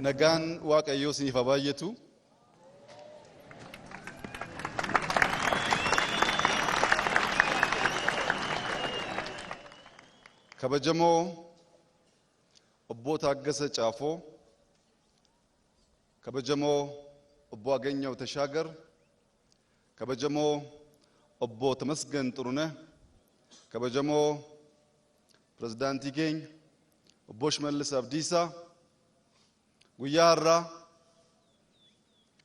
nagaan waaqayyoo isiniif haa baay'atu. Kabajamoo obbo Taaggasa Caafoo, kabajamoo obbo Agenyaw Tashaagar, kabajamoo obbo Tamasgan Xuruneh, kabajamoo pirezidaantii keenya obbo Shimallis Abdiisaa, guyyaa har'aa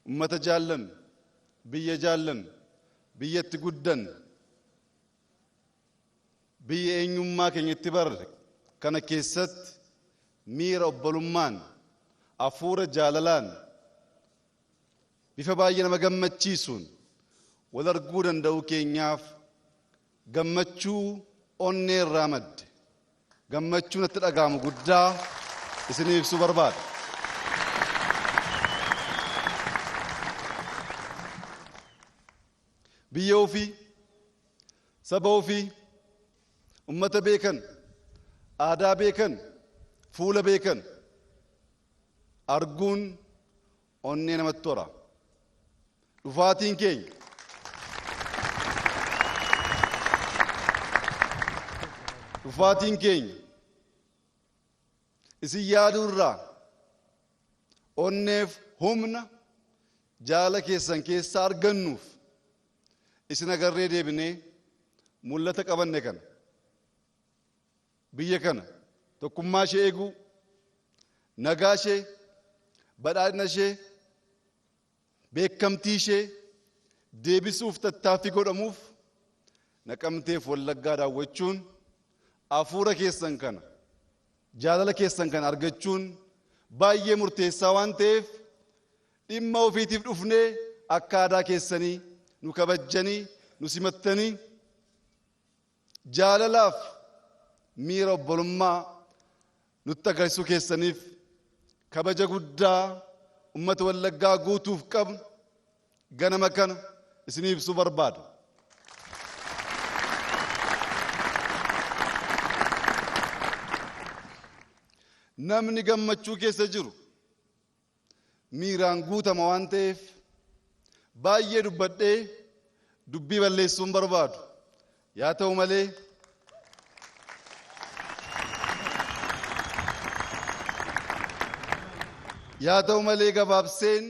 ummata jaallan, biyya jaallan, biyyatti guddan, biyya eenyummaa keenyatti barre kana keessatti miira obbolummaan, hafuura jaalalaan, bifa baay'ee nama gammachiisuun wal arguu danda'uu keenyaaf gammachuu onnee irraa madde, gammachuu natti dhaga'amu guddaa isiniif ibsuu barbaada. Biyya ofii, saba ofii, ummata beekan, aadaa beekan, fuula beekan arguun onnee namatti tora. Dhufaatiin keenya isin yaaduu irraa onneef humna jaala keessan keessaa argannuuf isin agarree deebinee mul'ata qabanne kana, biyya kana tokkummaa ishee eeguu, nagaa ishee, badhaadhina ishee, beekamtii ishee deebisuuf tattaaffii godhamuuf Naqamteef Wallaggaa daawwachuun hafuura keessan kana, jaalala keessan kana argachuun baay'ee murteessaa waan ta'eef dhimma ofiitiif dhufnee akka aadaa keessanii nu kabajjanii, nu simattanii jaalalaaf miira obbolummaa nutti agarsiisuu keessaniif kabaja guddaa ummata Wallaggaa guutuuf qabnu ganama kana isiniif ibsuu barbaada. Namni gammachuu keessa jiru miiraan guutama waan ta'eef baay'ee dubbadhee dubbii balleessuun barbaadu. Yaa ta'u malee gabaabseen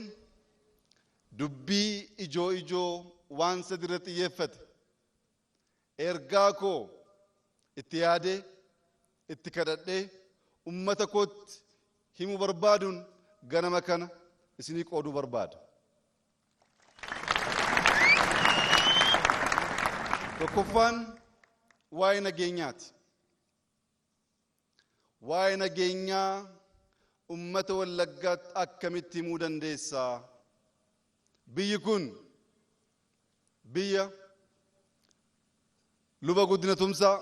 dubbii ijoo waan sadi irratti xiyyeeffate ergaa koo itti yaadee itti kadhadhee ummata kootti himuu barbaaduun ganama kana isinii qooduu barbaada. Tokkoffaan waa'ee nageenyaati. Waa'ee nageenyaa ummata Wallaggaatti akkamitti himuu dandeessaa? Biyyi kun biyya luba Guddina Tumsaa,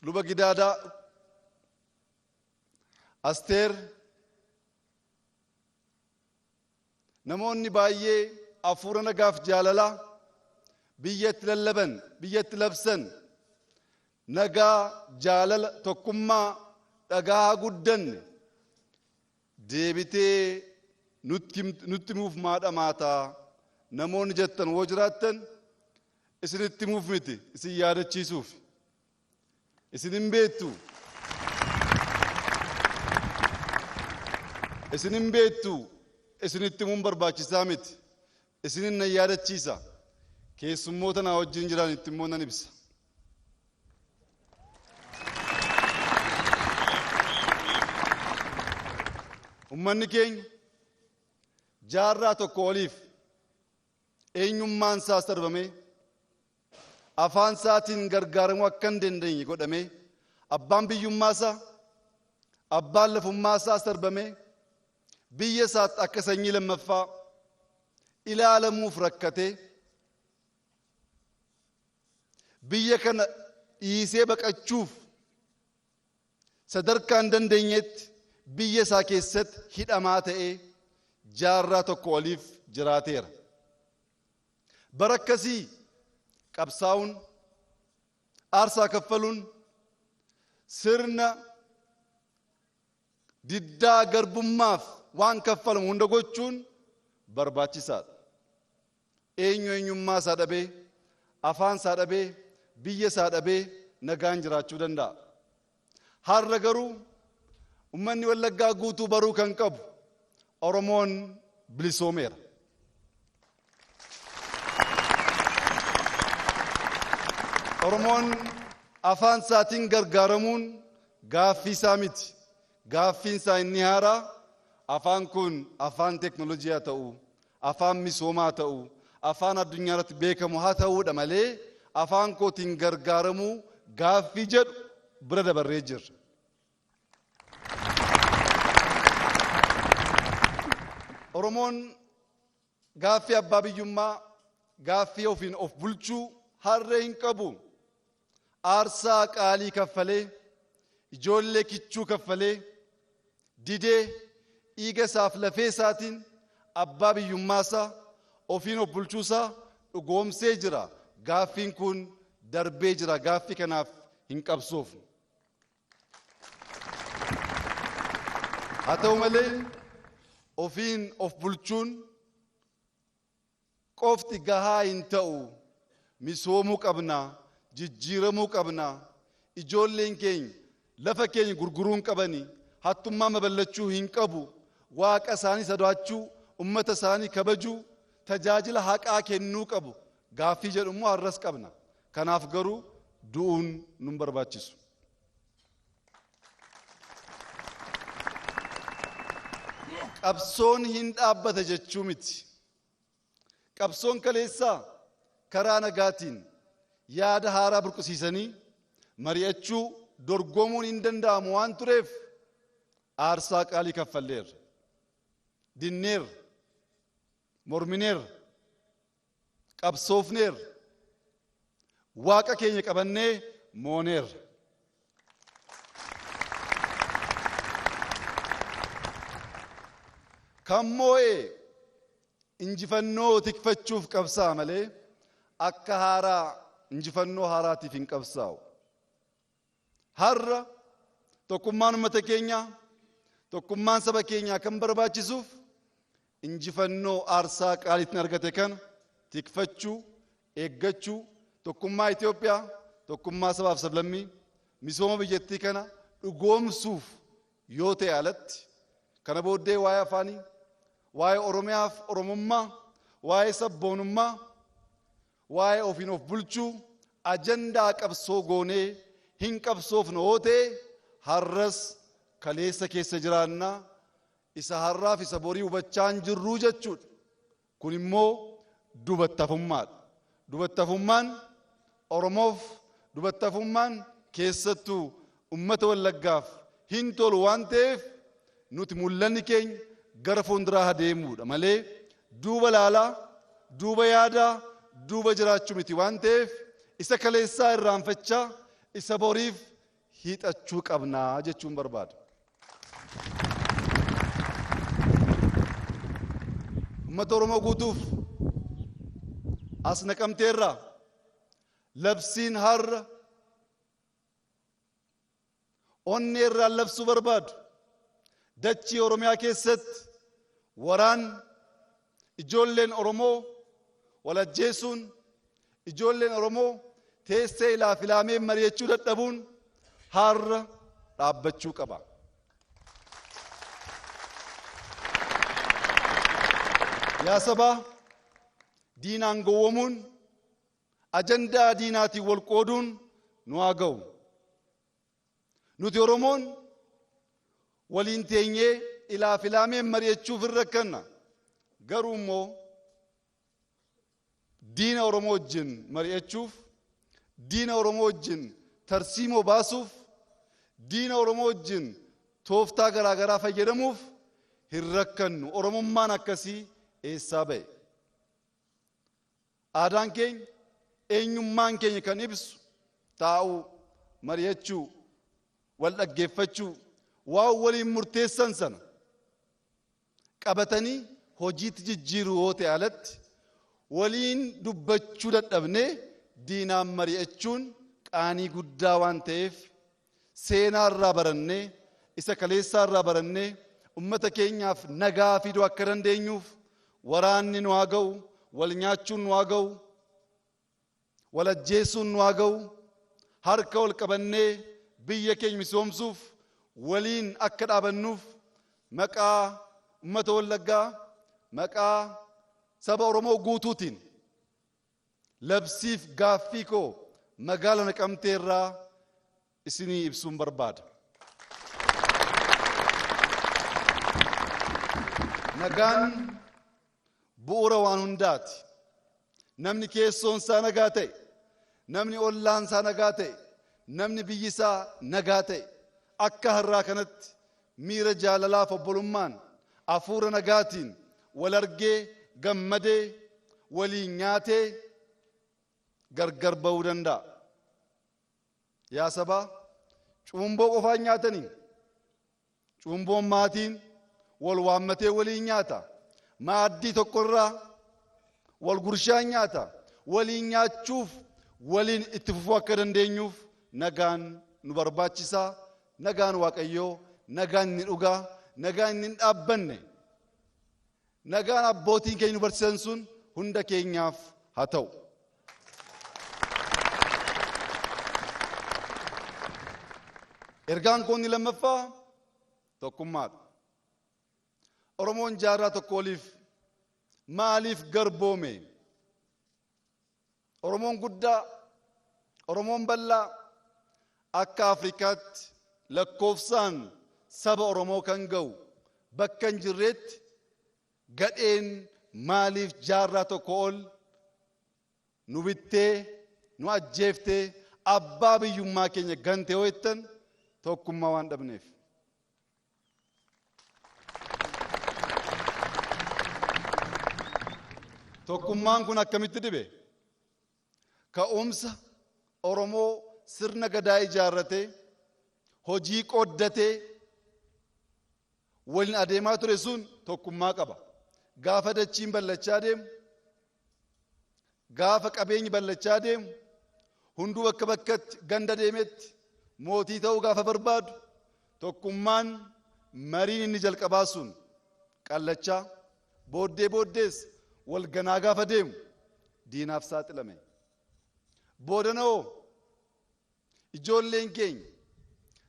luba Gidaadaa, Asteer, namoonni baay'ee hafuura nagaaf jaalalaa biyyatti lallaban, biyyatti labsan, nagaa, jaalala, tokkummaa dhagaa guddanne deebitee nutti muuf maadha maataa namoonni jettan woo jiraattan isinitti muuf miti, isin yaadachiisuuf. Isin hin beektu. Isinitti muun barbaachisaa miti. Isinin nan yaadachiisa. Keessummoota naa wajjin jiran itti immoo nan ibsa. Ummanni keenya jaarraa tokko oliif eenyummaan isaa sarbamee afaan isaatiin gargaaramuu akka hin dandeenye godhamee abbaan biyyummaa isaa, abbaan lafummaa isaa sarbamee biyya isaatti akka sanyii lammaffaa ilaalamuuf rakkatee biyya kana dhiisee baqachuuf sadarkaa hin dandeenyetti biyya isaa keessatti hidhamaa ta'ee jaarraa tokko oliif jiraateera. Bara akkasii qabsaa'uun, aarsaa kaffaluun, sirna diddaa garbummaaf waan kaffalamu hunda gochuun barbaachisaadha. Eenyummaa isaa dhabee, afaan isaa dhabee, biyya isaa dhabee nagaan jiraachuu danda'a. Har'a garuu ummanni Wallaggaa guutuu baruu kan qabu Oromoon bilisoomeera. Oromoon afaan isaatiin gargaaramuun gaaffii isaa miti. Gaaffiin isaa inni haaraa afaan kun afaan teknoolojii haa ta'u, afaan misoomaa haa ta'u, afaan addunyaa irratti beekamu haa ta'uudha malee afaan kootiin gargaaramuu gaaffii jedhu bira dabarree jirra. Oromoon gaaffii abbaa biyyummaa, gaaffii ofiin of bulchuu harree hin qabu. Aarsaa qaalii kaffalee, ijoollee kichuu kaffalee, didee dhiiga isaaf lafee isaatiin abbaa biyyummaa isaa ofiin of bulchuu isaa dhugoomsee jira. Gaaffiin kun darbee jira. Gaaffii kanaaf hin qabsoofnu. Haa ta'u malee ofiin of bulchuun qofti gahaa hin ta'u. Misoomuu qabna, jijjiiramuu qabna. Ijoolleen keenya lafa keenya gurguruun qabani, hattummaa mabalachuu hin qabu. Waaqa isaanii sodaachuu, ummata isaanii kabajuu, tajaajila haqaa kennuu qabu. Gaaffii jedhu immoo har'as qabna. Kanaaf garuu du'uun nun barbaachisu. Qabsoon hin dhaabbata jechuu miti. Qabsoon kaleessaa karaa nagaatiin yaada haaraa burqisiisanii mari'achuu dorgomuun hin danda'amu waan tureef aarsaa qaalii kaffalleerra. Dinneerra, mormineerra, qabsoofneerra, waaqa keenya qabannee mooneerra. Kan moo'ee injifannoo tikfachuuf qabsaa malee akka haaraa injifannoo haaraatiif hin qabsaa'u. Har'a tokkummaan uummata keenyaa, tokkummaan saba keenyaa kan barbaachisuuf injifannoo aarsaa qaaliitiin argate kana tikfachuu, eeggachuu, tokkummaa Itoophiyaa, tokkummaa sabaaf sablammii, misooma biyyattii kana dhugoomsuuf yoo ta'e alatti kana booddee waa'ee afaanii, waa'ee Oromiyaaf Oromummaa, waa'ee sabboonummaa, waa'ee ofiin of bulchuu ajandaa qabsoo goonee hin qabsoofnu yoo ta'e har'as kaleessa keessa jiraannaa isa har'aaf isa borii hubachaa hin jirruu jechuudha. Kun immoo dubattafummaadha. Dubattafummaan Oromoof, dubattafummaan keessattuu ummata Wallaggaaf hin tolu waan ta'eef nuti mul'anni keenya gara fuulduraa adeemuudha malee duuba laalaa, duuba yaadaa, duuba jiraachuu miti waan ta'eef isa kaleessaa irraanfachaa isa boriif hiixachuu qabnaa jechuun barbaada. Ummata Oromoo guutuuf as Naqamteerraa labsiin har'a onnee irraan labsuu barbaadu. Dachii Oromiyaa keessatti waraan ijoolleen Oromoo wal ajjeesuun, ijoolleen Oromoo teessee ilaaf ilaamee mari'achuu dadhabuun har'a dhaabbachuu qaba. Yaa sabaa, diinaan gowwomuun, ajandaa diinaatiin wal qooduun nu haa ga'u. Nuti Oromoon waliin teenyee ilaaf ilaamee mari'achuuf hin rakkanna. Garuu immoo diina Oromoo wajjin mari'achuuf, diina Oromoo wajjin tarsiimoo baasuuf, diina Oromoo wajjin tooftaa garaagaraa fayyadamuuf hin rakkannu. Oromummaan akkasii eessaa ba'e? Aadaan keenya, eenyummaan keenya kan ibsu taa'uu, mari'achuu, wal dhaggeeffachuu, waan waliin murteessan sana qabatanii hojiitti jijjiiruu yoo ta'e alatti waliin dubbachuu dadhabnee diinaan mari'achuun qaanii guddaa waan ta'eef seenaa irraa barannee isa kaleessaa irraa barannee ummata keenyaaf nagaa fiduu akka dandeenyuuf waraanni nu haa ga'u, wal nyaachuun nu haa ga'u, wal ajjeesuun nu haa ga'u, harka wal qabannee biyya keenya misoomsuuf waliin akka dhaabannuuf maqaa ummata Wallaggaa, maqaa saba Oromoo guutuutiin labsiif gaaffii koo magaalaa Naqamtee irraa isinii ibsuun barbaada. Nagaan bu'uura waan hundaati. Namni keessoon isaa nagaa ta'e, namni ollaan isaa nagaa ta'e, namni biyyi isaa nagaa ta'e akka har'aa kanatti miira jaalalaaf obbolummaan hafuura nagaatiin wal argee gammadee waliin nyaatee gargar ba'uu danda'a. Yaa sabaa, cuumboo qofaan nyaatanii, cuumboon maatiin wal waammatee waliin nyaata. Maaddii tokkorraa wal gurshaan nyaata. Waliin nyaachuuf waliin itti fufuu akka dandeenyuuf nagaan nu barbaachisaa. Nagaan Waaqayyoo, nagaan inni dhugaa, nagaan inni hin dhaabbanne, nagaan abbootiin keenya nu barsiisan sun hunda keenyaaf haa ta'u. Ergaan koo inni lammaffaa tokkummaadha. Oromoon jaarraa tokko oliif maaliif garboome? Oromoon guddaa, Oromoon bal'aa akka Afrikaatti lakkoofsaan saba Oromoo kan ga'u bakka hin jirreetti gadheen maaliif jaarraa tokko ol nu bittee, nu ajjeeftee, abbaa biyyummaa keenya gante yoo jettan tokkummaa waan dhabneef. Tokkummaan kun akkamitti dhibe? Ka'umsa Oromoo sirna gadaa ijaarratee, hojii qooddatee waliin adeemaa ture sun tokkummaa qaba. Gaafa dachiin ballachaa deemu, gaafa qabeenyi ballachaa deemu, hunduu bakka bakkatti ganda deemetti mootii ta'uu gaafa barbaadu tokkummaan mariin inni jalqabaa sun qallachaa booddees wal ganaa gaafa deemu diinaaf saaxilame. Boodanoo ijoolleen keenya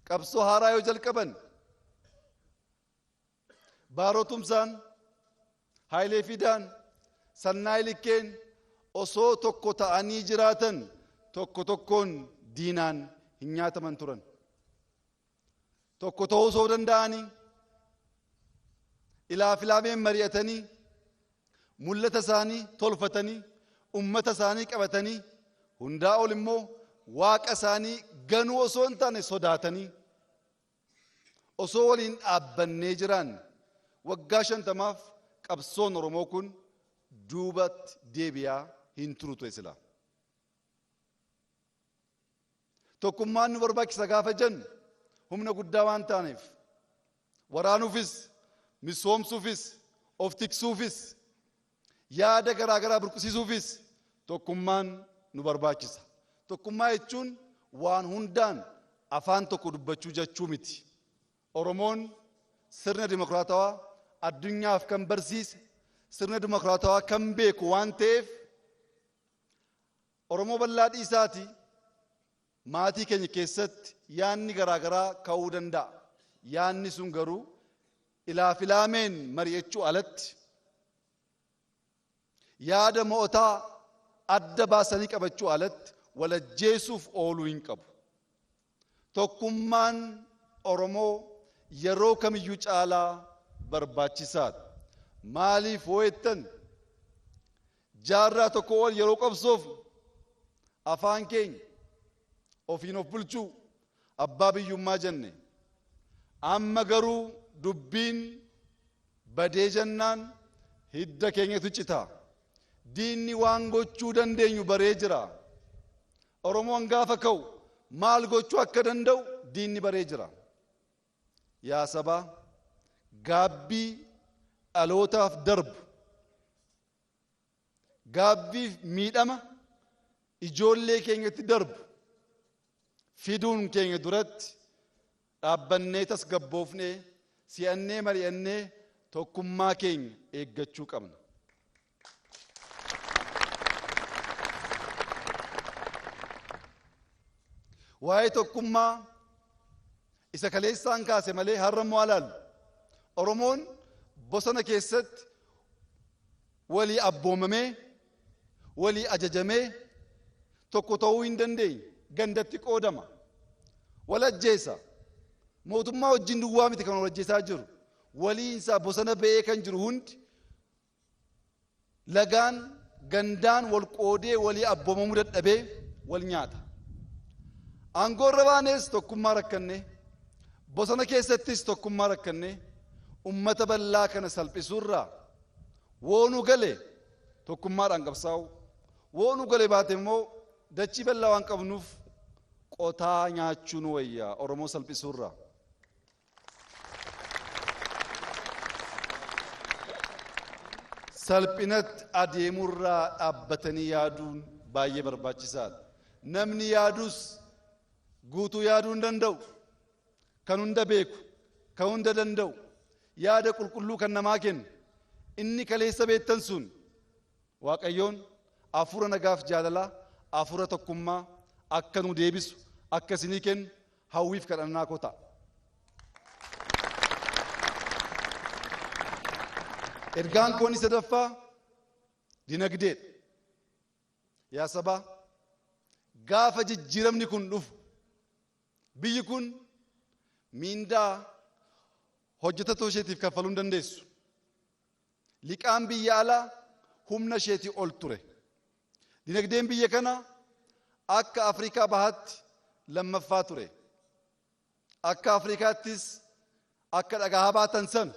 qabsoo haaraa yoo jalqaban Baarotumsaan, Haayilee Fidaan, Sannaay Likkeen osoo tokko ta'anii jiraatan tokko tokkoon diinaan hin nyaataman turan. Tokko ta'uu osoo danda'anii ilaafilaameen mari'atanii mul'ata isaanii tolfatanii ummata isaanii qabatanii hundaa ol immoo waaqa isaanii ganuu osoo hin taane sodaatanii osoo waliin dhaabbannee jiran waggaa 50 qabsoon Oromoo kun duubatti deebi'aa hin turu ture sila. Tokkummaan nu barbaachisa gaafa jennu humna guddaa waan taaneef waraanuufis, misoomsuufis, of tiksuufis, yaada garaa garaa burqisiisuufis tokkummaan nu barbaachisa. Tokkummaa jechuun waan hundaan afaan tokko dubbachuu jechuu miti. Oromoon sirna dimokiraatawaa addunyaaf kan barsiise, sirna dimokiraatawaa kan beeku waan ta'eef Oromoo bal'aa dhiisaati maatii keenya keessatti yaanni garaa garaa ka'uu danda'a. Yaanni sun garuu ilaafilaameen mari'achuu alatti yaada mo'otaa adda baasanii qabachuu alatti walajjeesuuf ooluu hin qabu. Tokkummaan Oromoo yeroo kamiyyuu caalaa barbaachisaadha. Maaliif hoo'ettan jaarraa tokko ol yeroo qabsoof afaan keenya ofiin of bulchuu abbaa biyyummaa jenne. Amma garuu dubbiin badee jennaan hidda keenyatu cita. Diinni waan gochuu dandeenyu baree jira. Oromoon gaafa ka'u maal gochuu akka danda'u diinni baree jira. Yaa sabaa, gaabbii dhalootaaf darbu, gaabbiif miidhama ijoollee keenyatti darbu fiduun keenya duratti dhaabbannee tasgabboofnee si'annee mari'annee tokkummaa keenya eeggachuu qabna. Waa'ee tokkummaa isa kaleessaan kaase malee har'a immoo ilaallu. Oromoon bosona keessatti walii abboomamee walii ajajamee tokko ta'uu hin dandeenye gandatti qoodama. Wal ajjeesa. Mootummaa wajjin duwwaa miti kan wal ajjeesaa jiru. Waliinsaa bosona ba'ee kan jiru hundi lagaan gandaan wal qoodee walii abboomamuu dadhabee wal nyaata. Aangoo irra baanes tokkummaa rakkanne, bosona keessattis tokkummaa rakkanne, ummata bal'aa kana salphisuurraa woonu gale tokkummaadhaan qabsaa'u, woonu gale baate immoo dachii bal'aa waan qabnuuf qotaa nyaachuun wayyaa Oromoo salphisuurraa. Salphinatti adeemurraa dhaabbatanii yaaduun baay'ee barbaachisaadha. Namni yaadus guutuu yaaduu hin danda'u. Kan hunda beeku, kan hunda danda'u, yaada qulqulluu kan namaa kennu. Inni kaleessa beektan sun Waaqayyoon hafuura nagaaf jaalalaa, hafuura tokkummaa akka nu deebisu, akka isinii kennu hawwiif kadhannaa koo ta'a. Ergaan koon sadaffaa dinagdeedha. Yaa sabaa, gaafa jijjiiramni kun dhufu biyyi kun miindaa hojjetatoo isheetiif kaffaluu hin dandeessu. Liqaan biyya alaa humna isheetii ol ture. Dinagdeen biyya kana akka Afrikaa bahaatti lammaffaa ture. Akka Afrikaattis akka dhagaa baatan san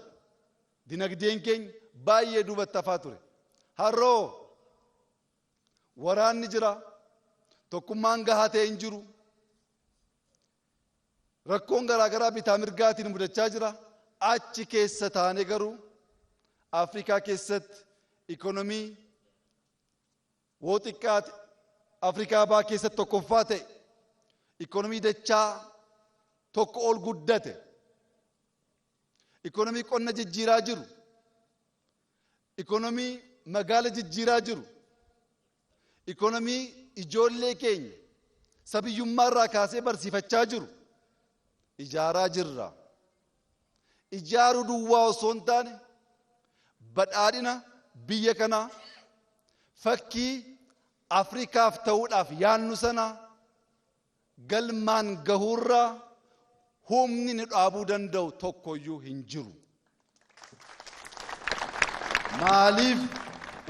dinagdeen keenya baay'ee duubatti hafaa ture. Har'oo waraanni jira, tokkummaan gahaa ta'e hin jiru. Rakkoon garaagaraa bitaa mirgaatiin mudachaa jira. Achi keessa taane garuu Afrikaa keessatti ikonomii woo xiqqaate Afrikaa bahaa keessatti tokkoffaa ta'e, ikonomii dachaa tokko ol guddate, ikonomii qonna jijjiiraa jiru, ikonomii magaala jijjiiraa jiru, ikonomii ijoollee keenya sabiyyummaa irraa kaasee barsiifachaa jiru ijaaraa jirra. Ijaaruu duwwaa osoo hin taane badhaadhina biyya kanaa fakkii Afrikaaf ta'uudhaaf yaannu sana galmaan gahuurraa humni nu dhaabuu danda'u tokkoyyuu hin jiru. Maaliif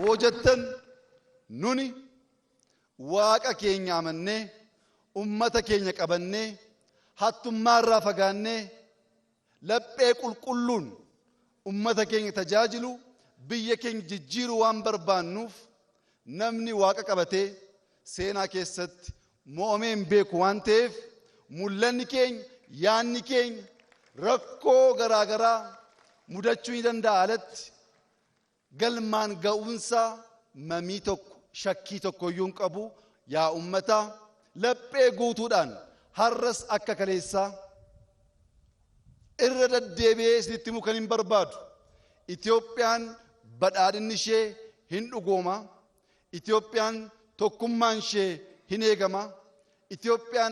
hoo jettan nuni Waaqa keenya amannee ummata keenya qabannee hattummaa irraa fagaannee laphee qulqulluun ummata keenya tajaajilu biyya keenya jijjiiruu waan barbaannuuf namni Waaqa qabatee seenaa keessatti mo'amee hin beeku waan ta'eef mul'anni keenya yaanni keenya rakkoo garaagaraa mudachuu ni danda'a alatti galmaan ga'uunsaa mamii tokko shakkii tokko iyyuu hin qabu. Yaa ummata laphee guutuudhaan har'as akka kaleessaa irra deddeebi'ee isinitti himuu kan hin barbaadu. Itoophiyaan badhaadhinni ishee hin dhugooma. Itoophiyaan tokkummaan ishee hin eegama. Itoophiyaan